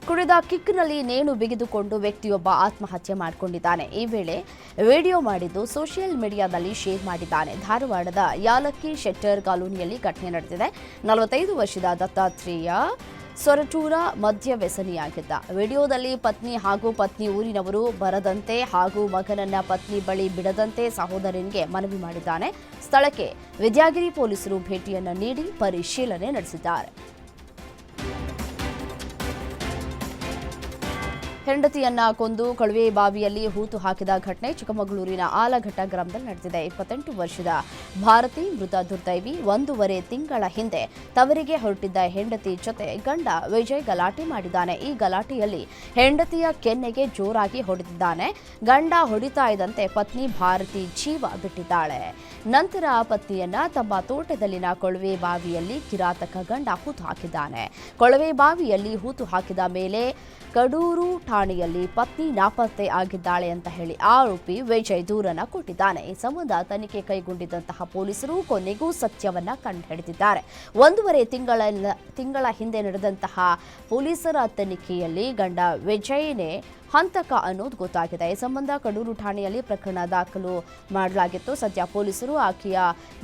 ಕುಡಿದ ಕಿಕ್ನಲ್ಲಿ ನೇಣು ಬಿಗಿದುಕೊಂಡು ವ್ಯಕ್ತಿಯೊಬ್ಬ ಆತ್ಮಹತ್ಯೆ ಮಾಡಿಕೊಂಡಿದ್ದಾನೆ. ಈ ವೇಳೆ ವಿಡಿಯೋ ಮಾಡಿದ್ದು ಸೋಷಿಯಲ್ ಮೀಡಿಯಾದಲ್ಲಿ ಶೇರ್ ಮಾಡಿದ್ದಾನೆ. ಧಾರವಾಡದ ಯಾಲಕ್ಕಿ ಶೆಟ್ಟರ್ ಕಾಲೋನಿಯಲ್ಲಿ ಘಟನೆ ನಡೆದಿದೆ. 45 ವರ್ಷದ ದತ್ತಾತ್ರೇಯ ಸೊರಟೂರ ಮದ್ಯ ವ್ಯಸನಿಯಾಗಿದ್ದ. ವಿಡಿಯೋದಲ್ಲಿ ಪತ್ನಿ ಹಾಗೂ ಪತ್ನಿ ಊರಿನವರು ಬರದಂತೆ ಹಾಗೂ ಮಗನನ್ನ ಪತ್ನಿ ಬಳಿ ಬಿಡದಂತೆ ಸಹೋದರನಿಗೆ ಮನವಿ ಮಾಡಿದ್ದಾನೆ. ಸ್ಥಳಕ್ಕೆ ವಿದ್ಯಾಗಿರಿ ಪೊಲೀಸರು ಭೇಟಿಯನ್ನು ನೀಡಿ ಪರಿಶೀಲನೆ ನಡೆಸಿದ್ದಾರೆ. ಹೆಂಡತಿಯನ್ನ ಕೊಂದು ಕೊಳವೆ ಬಾವಿಯಲ್ಲಿ ಹೂತು ಹಾಕಿದ ಘಟನೆ ಚಿಕ್ಕಮಗಳೂರಿನ ಆಲಘಟ್ಟ ಗ್ರಾಮದಲ್ಲಿ ನಡೆದಿದೆ. 28 ವರ್ಷದ ಭಾರತಿ ಮೃತ ದುರ್ದೈವಿ. 1.5 ತಿಂಗಳ ಹಿಂದೆ ತವರಿಗೆ ಹೊರಟಿದ್ದ ಹೆಂಡತಿ ಜೊತೆ ಗಂಡ ವಿಜಯ್ ಗಲಾಟೆ ಮಾಡಿದ್ದಾನೆ. ಈ ಗಲಾಟೆಯಲ್ಲಿ ಹೆಂಡತಿಯ ಕೆನ್ನೆಗೆ ಜೋರಾಗಿ ಹೊಡೆದಿದ್ದಾನೆ. ಗಂಡ ಹೊಡಿತಾ ಇದ್ದಂತೆ ಪತ್ನಿ ಭಾರತಿ ಜೀವ ಬಿಟ್ಟಿದ್ದಾಳೆ. ನಂತರ ಪತ್ನಿಯನ್ನ ತಮ್ಮ ತೋಟದಲ್ಲಿನ ಕೊಳವೆ ಬಾವಿಯಲ್ಲಿ ಕಿರಾತಕ ಗಂಡ ಹೂತು ಹಾಕಿದ್ದಾನೆ. ಕೊಳವೆ ಬಾವಿಯಲ್ಲಿ ಹೂತು ಹಾಕಿದ ಮೇಲೆ ಕಡೂರು ಠಾಣೆಯಲ್ಲಿ ಪತ್ನಿ ನಾಪತ್ತೆ ಆಗಿದ್ದಾಳೆ ಅಂತ ಹೇಳಿ ಆರೋಪಿ ವಿಜಯ್ ದೂರನ್ನ ಕೊಟ್ಟಿದ್ದಾನೆ. ಈ ಸಂಬಂಧ ತನಿಖೆ ಕೈಗೊಂಡಿದ್ದಂತಹ ಪೊಲೀಸರು ಕೊನೆಗೂ ಸತ್ಯವನ್ನ ಕಂಡುಹಿಡಿದಿದ್ದಾರೆ. 1.5 ತಿಂಗಳ ಹಿಂದೆ ನಡೆದಂತಹ ಪೊಲೀಸರ ತನಿಖೆಯಲ್ಲಿ ಗಂಡ ವಿಜಯ್ನೇ ಹಂತಕ ಅನ್ನೋದು ಗೊತ್ತಾಗಿದೆ. ಈ ಸಂಬಂಧ ಕಡೂರು ಠಾಣೆಯಲ್ಲಿ ಪ್ರಕರಣ ದಾಖಲು ಮಾಡಲಾಗಿತ್ತು. ಸದ್ಯ ಪೊಲೀಸರು ಆಕೆಯ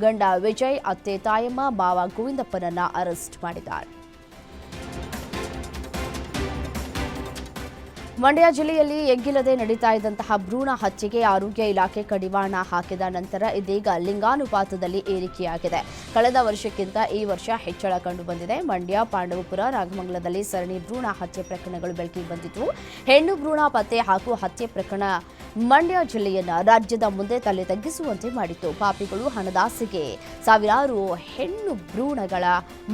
ಗಂಡ ವಿಜಯ್, ಅತ್ತೆ, ತಾಯಮ್ಮ, ಮಾವ ಗೋವಿಂದಪ್ಪನನ್ನ ಅರೆಸ್ಟ್ ಮಾಡಿದ್ದಾರೆ. ಮಂಡ್ಯ ಜಿಲ್ಲೆಯಲ್ಲಿ ಎಗ್ಗಿಲ್ಲದೆ ನಡೀತಾ ಇದ್ದಂತಹ ಭ್ರೂಣ ಹತ್ಯೆಗೆ ಆರೋಗ್ಯ ಇಲಾಖೆ ಕಡಿವಾಣ ಹಾಕಿದ ನಂತರ ಇದೀಗ ಲಿಂಗಾನುಪಾತದಲ್ಲಿ ಏರಿಕೆಯಾಗಿದೆ. ಕಳೆದ ವರ್ಷಕ್ಕಿಂತ ಈ ವರ್ಷ ಹೆಚ್ಚಳ ಕಂಡುಬಂದಿದೆ. ಮಂಡ್ಯ, ಪಾಂಡವಪುರ, ನಾಗಮಂಗಲದಲ್ಲಿ ಸರಣಿ ಭ್ರೂಣ ಹತ್ಯೆ ಪ್ರಕರಣಗಳು ಬೆಳಕಿಗೆ ಬಂದಿತ್ತು. ಹೆಣ್ಣು ಭ್ರೂಣ ಪತ್ತೆ ಹಾಗೂ ಹತ್ಯೆ ಪ್ರಕರಣ ಮಂಡ್ಯ ಜಿಲ್ಲೆಯನ್ನ ರಾಜ್ಯದ ಮುಂದೆ ತಲೆ ತಗ್ಗಿಸುವಂತೆ ಮಾಡಿತ್ತು. ಪಾಪಿಗಳು ಹಣದಾಸೆಗೆ ಸಾವಿರಾರು ಹೆಣ್ಣು ಭ್ರೂಣಗಳ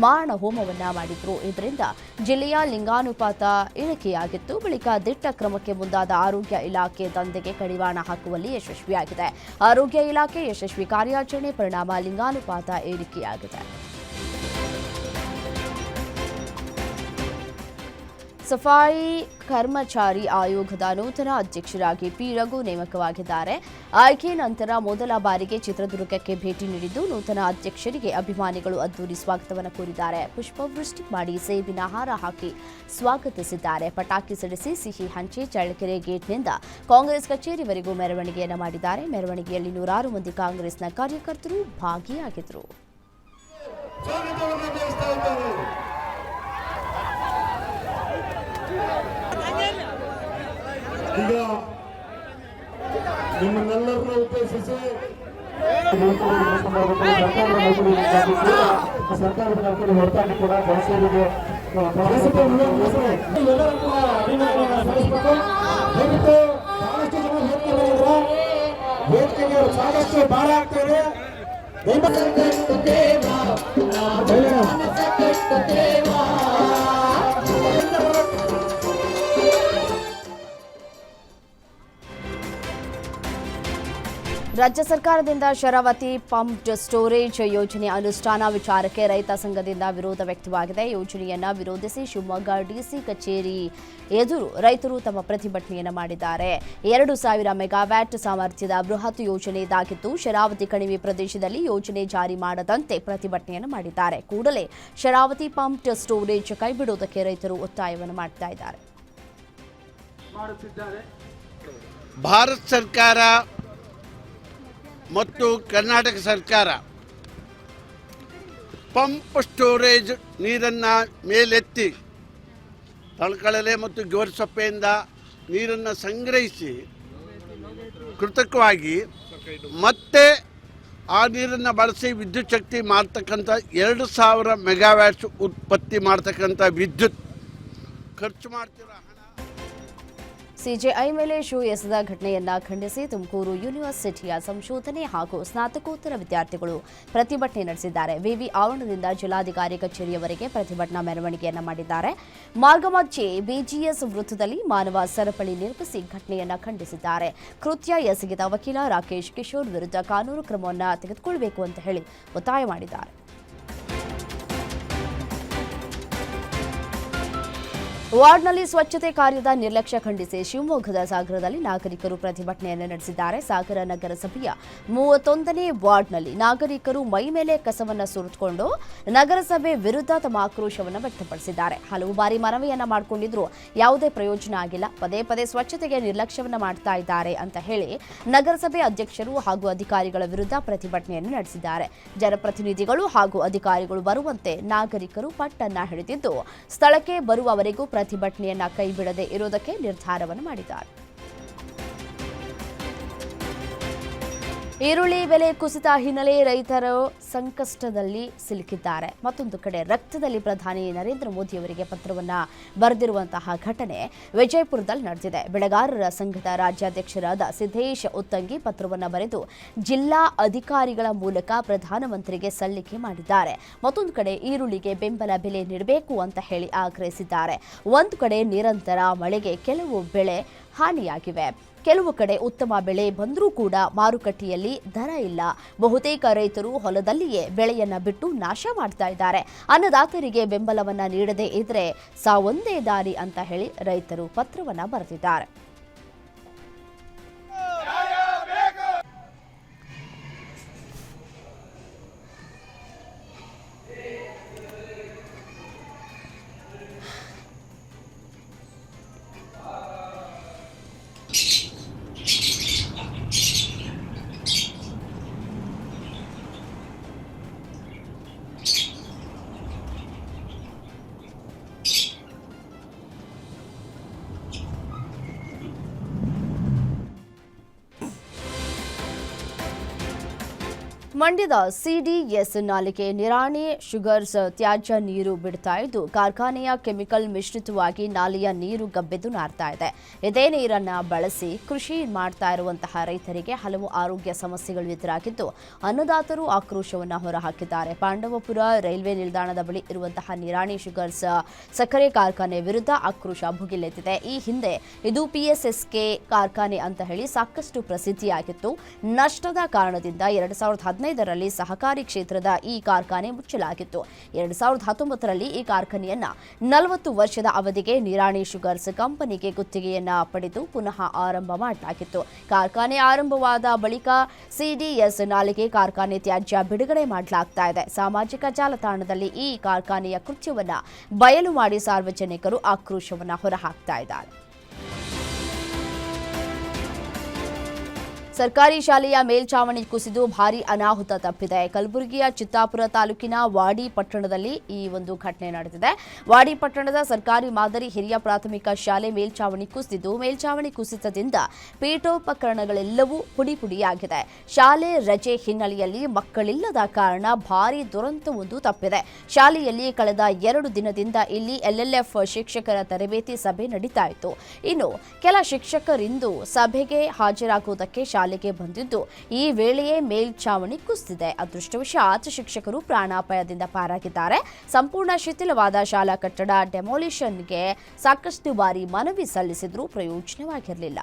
ಮಾರಣ ಹೋಮವನ್ನ ಮಾಡಿದ್ರು. ಇದರಿಂದ ಜಿಲ್ಲೆಯ ಲಿಂಗಾನುಪಾತ ಇಳಿಕೆಯಾಗಿತ್ತು. ಬಳಿಕ ದಿಟ್ಟ ಕ್ರಮಕ್ಕೆ ಮುಂದಾದ ಆರೋಗ್ಯ ಇಲಾಖೆ ದಂಧೆಗೆ ಕಡಿವಾಣ ಹಾಕುವಲ್ಲಿ ಯಶಸ್ವಿಯಾಗಿದೆ. ಆರೋಗ್ಯ ಇಲಾಖೆ ಯಶಸ್ವಿ ಕಾರ್ಯಾಚರಣೆ ಪರಿಣಾಮ ಲಿಂಗಾನುಪಾತ ಏರಿಕೆಯಾಗಿದೆ. ಸಫಾಯಿ ಕರ್ಮಚಾರಿ ಆಯೋಗದ ನೂತನ ಅಧ್ಯಕ್ಷರಾಗಿ ಪಿ ರಘು ನೇಮಕವಾಗಿದ್ದಾರೆ. ಆಯ್ಕೆ ನಂತರ ಮೊದಲ ಬಾರಿಗೆ ಚಿತ್ರದುರ್ಗಕ್ಕೆ ಭೇಟಿ ನೀಡಿದ್ದು ನೂತನ ಅಧ್ಯಕ್ಷರಿಗೆ ಅಭಿಮಾನಿಗಳು ಅದ್ದೂರಿ ಸ್ವಾಗತವನ್ನು ಕೋರಿದ್ದಾರೆ. ಪುಷ್ಪವೃಷ್ಟಿ ಮಾಡಿ ಸೇಬಿನ ಹಾರ ಹಾಕಿ ಸ್ವಾಗತಿಸಿದ್ದಾರೆ. ಪಟಾಕಿ ಸಿಡಿಸಿ ಸಿಹಿ ಹಂಚಿ ಚಳ್ಳಕೆರೆ ಗೇಟ್ನಿಂದ ಕಾಂಗ್ರೆಸ್ ಕಚೇರಿವರೆಗೂ ಮೆರವಣಿಗೆಯನ್ನು ಮಾಡಿದ್ದಾರೆ. ಮೆರವಣಿಗೆಯಲ್ಲಿ 100 ಮಂದಿ ಕಾಂಗ್ರೆಸ್ನ ಕಾರ್ಯಕರ್ತರು ಭಾಗಿಯಾಗಿದ್ದರು. ಈಗ ನಿಮ್ಮನ್ನೆಲ್ಲರನ್ನ ಉದ್ದೇಶಿಸಿ ಸರ್ಕಾರದ ನೌಕರಿ ಹೊರತಾಗಿ ಕೂಡ ಬಹಳಷ್ಟು ಜನ ವೇದಿಕೆಗೆ ಸಾಕಷ್ಟು ಭಾರ ಆಗ್ತದೆ. ರಾಜ್ಯ ಸರ್ಕಾರದಿಂದ ಶರಾವತಿ ಪಂಪ್ಡ್ ಸ್ಟೋರೇಜ್ ಯೋಜನೆ ಅನುಷ್ಠಾನ ವಿಚಾರಕ್ಕೆ ರೈತ ಸಂಘದಿಂದ ವಿರೋಧ ವ್ಯಕ್ತವಾಗಿದೆ. ಯೋಜನೆಯನ್ನು ವಿರೋಧಿಸಿ ಶಿವಮೊಗ್ಗ ಡಿಸಿ ಕಚೇರಿ ಎದುರು ರೈತರು ತಮ್ಮ ಪ್ರತಿಭಟನೆಯನ್ನು ಮಾಡಿದ್ದಾರೆ. 2000 ಮೆಗಾವ್ಯಾಟ್ ಸಾಮರ್ಥ್ಯದ ಬೃಹತ್ ಯೋಜನೆ ಇದಾಗಿದ್ದು ಶರಾವತಿ ಕಣಿವೆ ಪ್ರದೇಶದಲ್ಲಿ ಯೋಜನೆ ಜಾರಿ ಮಾಡದಂತೆ ಪ್ರತಿಭಟನೆಯನ್ನು ಮಾಡಿದ್ದಾರೆ. ಕೂಡಲೇ ಶರಾವತಿ ಪಂಪ್ಡ್ ಸ್ಟೋರೇಜ್ ಕೈಬಿಡುವುದಕ್ಕೆ ರೈತರು ಒತ್ತಾಯವನ್ನು ಮಾಡ್ತಾ ಇದ್ದಾರೆ. ಭಾರತ ಸರ್ಕಾರ ಮತ್ತು ಕರ್ನಾಟಕ ಸರ್ಕಾರ ಪಂಪ್ ಸ್ಟೋರೇಜ್ ನೀರನ್ನು ಮೇಲೆತ್ತಿ ತಳಕಳಲೆ ಮತ್ತು ಗೋರ್ಸೊಪ್ಪೆಯಿಂದ ನೀರನ್ನು ಸಂಗ್ರಹಿಸಿ ಕೃತಕವಾಗಿ ಮತ್ತೆ ಆ ನೀರನ್ನು ಬಳಸಿ ವಿದ್ಯುತ್ ಶಕ್ತಿ ಮಾಡ್ತಕ್ಕಂಥ 2000 ಮೆಗಾವ್ಯಾಟ್ಸ್ ಉತ್ಪತ್ತಿ ಮಾಡ್ತಕ್ಕಂಥ ವಿದ್ಯುತ್ ಖರ್ಚು ಮಾಡ್ತಿರೋ ಹಣ ಸಿಜೆಐ ಮೇಲೆ ಶೂ ಎಸೆದ ಘಟನೆಯನ್ನ ಖಂಡಿಸಿ ತುಮಕೂರು ಯೂನಿವರ್ಸಿಟಿಯ ಸಂಶೋಧನೆ ಹಾಗೂ ಸ್ನಾತಕೋತ್ತರ ವಿದ್ಯಾರ್ಥಿಗಳು ಪ್ರತಿಭಟನೆ ನಡೆಸಿದ್ದಾರೆ. ವಿವಿ ಆವರಣದಿಂದ ಜಿಲ್ಲಾಧಿಕಾರಿ ಕಚೇರಿಯವರೆಗೆ ಪ್ರತಿಭಟನಾ ಮೆರವಣಿಗೆಯನ್ನ ಮಾಡಿದ್ದಾರೆ. ಮಾರ್ಗ ಮಧ್ಯೆ ಬಿಜಿಎಸ್ ವೃತ್ತದಲ್ಲಿ ಮಾನವ ಸರಪಳಿ ನಿರ್ಮಿಸಿ ಘಟನೆಯನ್ನ ಖಂಡಿಸಿದ್ದಾರೆ. ಕೃತ್ಯ ಎಸಗಿದ ವಕೀಲ ರಾಕೇಶ್ ಕಿಶೋರ್ ವಿರುದ್ಧ ಕಾನೂನು ಕ್ರಮವನ್ನು ತೆಗೆದುಕೊಳ್ಳಬೇಕು ಅಂತ ಹೇಳಿ ಒತ್ತಾಯ ಮಾಡಿದ್ದಾರೆ. ವಾರ್ಡ್ನಲ್ಲಿ ಸ್ವಚ್ಛತೆ ಕಾರ್ಯದ ನಿರ್ಲಕ್ಷ್ಯ ಖಂಡಿಸಿ ಶಿವಮೊಗ್ಗದ ಸಾಗರದಲ್ಲಿ ನಾಗರಿಕರು ಪ್ರತಿಭಟನೆಯನ್ನು ನಡೆಸಿದ್ದಾರೆ. ಸಾಗರ ನಗರಸಭೆಯ 31ನೇ ವಾರ್ಡ್ನಲ್ಲಿ ನಾಗರಿಕರು ಮೈ ಮೇಲೆ ಕಸವನ್ನು ಸುರಿದುಕೊಂಡು ನಗರಸಭೆ ವಿರುದ್ಧ ತಮ್ಮ ಆಕ್ರೋಶವನ್ನು ವ್ಯಕ್ತಪಡಿಸಿದ್ದಾರೆ. ಹಲವು ಬಾರಿ ಮನವಿಯನ್ನ ಮಾಡಿಕೊಂಡಿದ್ರು ಯಾವುದೇ ಪ್ರಯೋಜನ ಆಗಿಲ್ಲ. ಪದೇ ಪದೇ ಸ್ವಚ್ಛತೆಗೆ ನಿರ್ಲಕ್ಷ್ಯವನ್ನ ಮಾಡ್ತಾ ಇದ್ದಾರೆ ಅಂತ ಹೇಳಿ ನಗರಸಭೆ ಅಧ್ಯಕ್ಷರು ಹಾಗೂ ಅಧಿಕಾರಿಗಳ ವಿರುದ್ಧ ಪ್ರತಿಭಟನೆಯನ್ನು ನಡೆಸಿದ್ದಾರೆ. ಜನಪ್ರತಿನಿಧಿಗಳು ಹಾಗೂ ಅಧಿಕಾರಿಗಳು ಬರುವಂತೆ ನಾಗರಿಕರು ಪಟ್ಟನ್ನ ಹಿಡಿದಿದ್ದು ಸ್ಥಳಕ್ಕೆ ಬರುವವರೆಗೂ ಪ್ರತಿಭಟನೆಯನ್ನ ಕೈಬಿಡದೆ ಇರುವುದಕ್ಕೆ ನಿರ್ಧಾರವನ್ನು ಮಾಡಿದ್ದಾರೆ. ಈರುಳ್ಳಿ ಬೆಲೆ ಕುಸಿತ ಹಿನ್ನೆಲೆ ರೈತರು ಸಂಕಷ್ಟದಲ್ಲಿ ಸಿಲುಕಿದ್ದಾರೆ. ಮತ್ತೊಂದು ಕಡೆ ರಕ್ತದಲ್ಲಿ ಪ್ರಧಾನಿ ನರೇಂದ್ರ ಮೋದಿ ಅವರಿಗೆ ಪತ್ರವನ್ನ ಬರೆದಿರುವಂತಹ ಘಟನೆ ವಿಜಯಪುರದಲ್ಲಿ ನಡೆದಿದೆ. ಬೆಳೆಗಾರರ ಸಂಘದ ರಾಜ್ಯಾಧ್ಯಕ್ಷರಾದ ಸಿದ್ದೇಶ್ ಉತ್ತಂಗಿ ಪತ್ರವನ್ನ ಬರೆದು ಜಿಲ್ಲಾ ಅಧಿಕಾರಿಗಳ ಮೂಲಕ ಪ್ರಧಾನಮಂತ್ರಿಗೆ ಸಲ್ಲಿಕೆ ಮಾಡಿದ್ದಾರೆ. ಮತ್ತೊಂದು ಕಡೆ ಈರುಳ್ಳಿಗೆ ಬೆಂಬಲ ಬೆಲೆ ನೀಡಬೇಕು ಅಂತ ಹೇಳಿ ಆಗ್ರಹಿಸಿದ್ದಾರೆ. ಒಂದು ಕಡೆ ನಿರಂತರ ಮಳೆಗೆ ಕೆಲವು ಬೆಳೆ ಹಾನಿಯಾಗಿವೆ. ಕೆಲವು ಕಡೆ ಉತ್ತಮ ಬೆಳೆ ಬಂದರೂ ಕೂಡ ಮಾರುಕಟ್ಟೆಯಲ್ಲಿ ದರ ಇಲ್ಲ. ಬಹುತೇಕ ರೈತರು ಹೊಲದಲ್ಲಿಯೇ ಬೆಳೆಯನ್ನ ಬಿಟ್ಟು ನಾಶ ಮಾಡ್ತಾ ಇದ್ದಾರೆ. ಅನ್ನದಾತರಿಗೆ ಬೆಂಬಲವನ್ನ ನೀಡದೇ ಇದ್ರೆ ಸಾವೊಂದೇ ದಾರಿ ಅಂತ ಹೇಳಿ ರೈತರು ಪತ್ರವನ್ನ ಬರೆದಿದ್ದಾರೆ. ಮಂಡ್ಯದ ಸಿಡಿಎಸ್ ನಾಲೆಗೆ ನಿರಾಣಿ ಶುಗರ್ಸ್ ತ್ಯಾಜ್ಯ ನೀರು ಬಿಡ್ತಾ ಇದ್ದು ಕಾರ್ಖಾನೆಯ ಕೆಮಿಕಲ್ ಮಿಶ್ರಿತವಾಗಿ ನಾಲೆಯ ನೀರು ಗಬ್ಬೆದ್ದು ನಾರ್ತಾ ಇದೆ. ಇದೇ ನೀರನ್ನ ಬಳಸಿ ಕೃಷಿ ಮಾಡ್ತಾ ಇರುವಂತಹ ರೈತರಿಗೆ ಹಲವು ಆರೋಗ್ಯ ಸಮಸ್ಯೆಗಳು ಎದುರಾಗಿದ್ದು ಅನ್ನದಾತರು ಆಕ್ರೋಶವನ್ನು ಹೊರಹಾಕಿದ್ದಾರೆ. ಪಾಂಡವಪುರ ರೈಲ್ವೆ ನಿಲ್ದಾಣದ ಬಳಿ ಇರುವಂತಹ ನಿರಾಣಿ ಶುಗರ್ಸ್ ಸಕ್ಕರೆ ಕಾರ್ಖಾನೆ ವಿರುದ್ಧ ಆಕ್ರೋಶ ಭುಗಿಲೆದ್ದಿದೆ. ಈ ಹಿಂದೆ ಇದು PSSK ಕಾರ್ಖಾನೆ ಅಂತ ಹೇಳಿ ಸಾಕಷ್ಟು ಪ್ರಸಿದ್ಧಿಯಾಗಿತ್ತು. ನಷ್ಟದ ಕಾರಣದಿಂದ 2015ರಲ್ಲಿ ಸಹಕಾರಿ ಕ್ಷೇತ್ರದ ಈ ಕಾರ್ಖಾನೆ ಮುಚ್ಚಲಾಗಿತ್ತು. 2019ರಲ್ಲಿ ಈ ಕಾರ್ಖಾನೆಯನ್ನ 40 ವರ್ಷದ ಅವಧಿಗೆ ನಿರಾಣಿ ಶುಗರ್ಸ್ ಕಂಪನಿಗೆ ಗುತ್ತಿಗೆಯನ್ನ ಪಡೆದು ಪುನಃ ಆರಂಭ ಮಾಡಲಾಗಿತ್ತು. ಕಾರ್ಖಾನೆ ಆರಂಭವಾದ ಬಳಿಕ ಸಿಡಿಎಸ್ ನಾಲೆಗೆ ಕಾರ್ಖಾನೆ ತ್ಯಾಜ್ಯ ಬಿಡುಗಡೆ ಮಾಡಲಾಗ್ತಾ ಇದೆ. ಸಾಮಾಜಿಕ ಜಾಲತಾಣದಲ್ಲಿ ಈ ಕಾರ್ಖಾನೆಯ ಕೃತ್ಯವನ್ನ ಬಯಲು ಮಾಡಿ ಸಾರ್ವಜನಿಕರು ಆಕ್ರೋಶವನ್ನ ಹೊರಹಾಕ್ತಾ ಇದ್ದಾರೆ. ಸರ್ಕಾರಿ ಶಾಲೆಯ ಮೇಲ್ಛಾವಣಿ ಕುಸಿದು ಭಾರೀ ಅನಾಹುತ ತಪ್ಪಿದೆ. ಕಲಬುರಗಿಯ ಚಿತ್ತಾಪುರ ತಾಲೂಕಿನ ವಾಡಿ ಪಟ್ಟಣದಲ್ಲಿ ಈ ಒಂದು ಘಟನೆ ನಡೆದಿದೆ. ವಾಡಿ ಪಟ್ಟಣದ ಸರ್ಕಾರಿ ಮಾದರಿ ಹಿರಿಯ ಪ್ರಾಥಮಿಕ ಶಾಲೆ ಮೇಲ್ಛಾವಣಿ ಕುಸಿದಿದ್ದು ಮೇಲ್ಛಾವಣಿ ಕುಸಿತದಿಂದ ಪೀಠೋಪಕರಣಗಳೆಲ್ಲವೂ ಪುಡಿಯಾಗಿದೆ. ಶಾಲೆ ರಜೆ ಹಿನ್ನೆಲೆಯಲ್ಲಿ ಮಕ್ಕಳಿಲ್ಲದ ಕಾರಣ ಭಾರೀ ದುರಂತವೊಂದು ತಪ್ಪಿದೆ. ಶಾಲೆಯಲ್ಲಿ ಕಳೆದ 2 ದಿನದಿಂದ ಇಲ್ಲಿ LLF ಶಿಕ್ಷಕರ ತರಬೇತಿ ಸಭೆ ನಡೀತಾ ಇತ್ತು. ಇನ್ನು ಕೆಲ ಶಿಕ್ಷಕರಿಂದು ಸಭೆಗೆ ಹಾಜರಾಗುವುದಕ್ಕೆ ಶಾಲೆಗೆ ಬಂದಿದ್ದು ಈ ವೇಳೆಯೇ ಮೇಲ್ಛಾವಣಿ ಕುಸಿದಿದೆ. ಅದೃಷ್ಟವಶಾತ್ ಶಿಕ್ಷಕರು ಪ್ರಾಣಾಪಾಯದಿಂದ ಪಾರಾಗಿದ್ದಾರೆ. ಸಂಪೂರ್ಣ ಶಿಥಿಲವಾದ ಶಾಲಾ ಕಟ್ಟಡ ಡೆಮಾಲಿಷನ್ಗೆ ಸಾಕಷ್ಟು ಬಾರಿ ಮನವಿ ಸಲ್ಲಿಸಿದ್ರೂ ಪ್ರಯೋಜನವಾಗಿರಲಿಲ್ಲ.